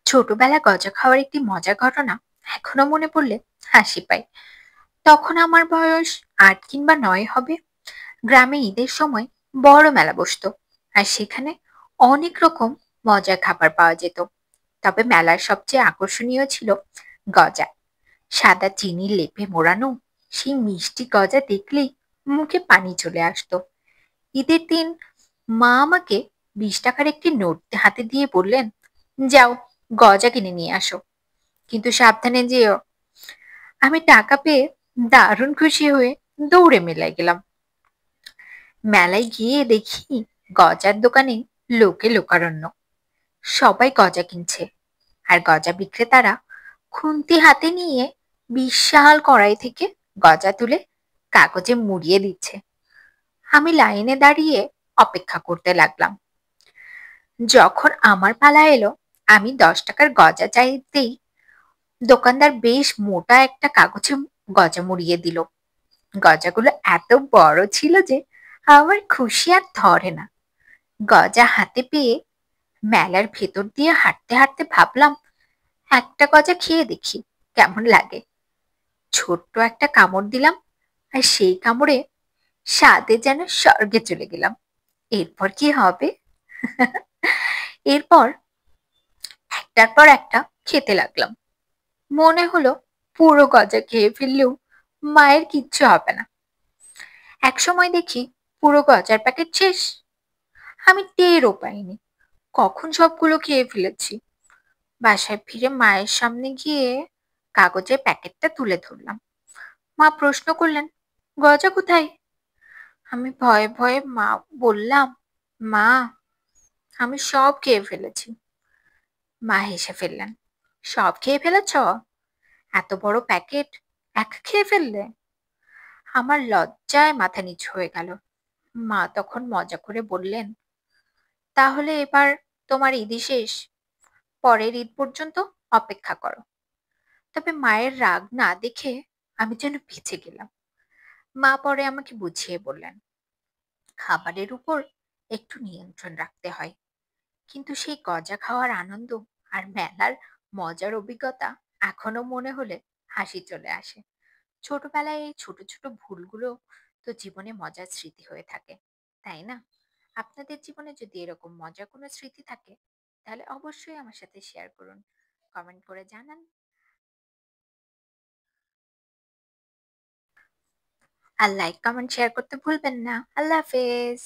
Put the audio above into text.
ছোটবেলায় গজা খাওয়ার একটি মজার ঘটনা এখনো মনে পড়লে হাসি পায়। তখন আমার বয়স ৮ কিংবা ৯ হবে। গ্রামে ঈদের সময় বড় মেলা বসতো, আর সেখানে অনেক রকম মজার খাবার পাওয়া যেত। তবে মেলার সবচেয়ে আকর্ষণীয় ছিল গজা। সাদা চিনির লেপে মোড়ানো সেই মিষ্টি গজা দেখলেই মুখে পানি চলে আসতো। ঈদের দিন মা আমাকে ২০ টাকার একটি নোট হাতে দিয়ে বললেন, যাও, গজা কিনে নিয়ে আসো, কিন্তু সাবধানে যেও। আমি টাকা পেয়ে দারুণ খুশি হয়ে দৌড়ে মেলায় গেলাম। মেলায় গিয়ে দেখি গজার দোকানে লোকে লোকারণ্য। সবাই গজা কিনছে, আর গজা বিক্রেতারা খুন্তি হাতে নিয়ে বিশাল কড়াই থেকে গজা তুলে কাগজে মুড়িয়ে দিচ্ছে। আমি লাইনে দাঁড়িয়ে অপেক্ষা করতে লাগলাম। যখন আমার পালা এলো, আমি ১০ টাকার গজা চাইতেই দোকানদার বেশ মোটা একটা কাগজে গজা মুড়িয়ে দিল। গজাগুলো এত বড় ছিল যে আমার খুশি আর ধরে না। গজা হাতে পেয়ে মেলার ভেতর দিয়ে হাঁটতে হাঁটতে ভাবলাম, একটা গজা খেয়ে দেখি কেমন লাগে। ছোট্ট একটা কামড় দিলাম, আর সেই কামড়ে স্বাদে যেন স্বর্গে চলে গেলাম। এরপর কি হবে? এরপর একটার পর একটা খেতে লাগলাম। মনে হলো পুরো গজা খেয়ে ফেললেও মায়ের কিচ্ছু হবে না। একসময় দেখি পুরো গজার প্যাকেট শেষ। আমি টেরও পাইনি কখন সবগুলো খেয়ে ফেলেছি। বাসায় ফিরে মায়ের সামনে গিয়ে কাগজের প্যাকেটটা তুলে ধরলাম। মা প্রশ্ন করলেন, গজা কোথায়? আমি ভয়ে ভয়ে বললাম, মা, আমি সব খেয়ে ফেলেছি। মা হেসে ফেললেন, সব খেয়ে ফেলেছ? এত বড় প্যাকেট একা খেয়ে ফেললে? আমার লজ্জায় মাথা নিচু হয়ে গেল। মা তখন মজা করে বললেন, তাহলে এবার তোমার ঈদই শেষ, পরের ঈদ পর্যন্ত অপেক্ষা করো। তবে মায়ের রাগ না দেখে আমি যেন বেঁচে গেলাম। মা পরে আমাকে বুঝিয়ে বললেন, খাবারের উপর একটু নিয়ন্ত্রণ রাখতে হয়। কিন্তু সেই গজা খাওয়ার আনন্দ আর মেলার মজার অভিজ্ঞতা এখনো মনে হলে হাসি চলে আসে। ছোটবেলায় এই ছোট ছোট ভুলগুলো তো জীবনে মজার স্মৃতি হয়ে থাকে, তাই না? আপনাদের জীবনে যদি এরকম মজার কোনো স্মৃতি থাকে, তাহলে অবশ্যই আমার সাথে শেয়ার করুন, কমেন্ট করে জানান। আর লাইক কমেন্ট শেয়ার করতে ভুলবেন না। আল্লাহ হাফেজ।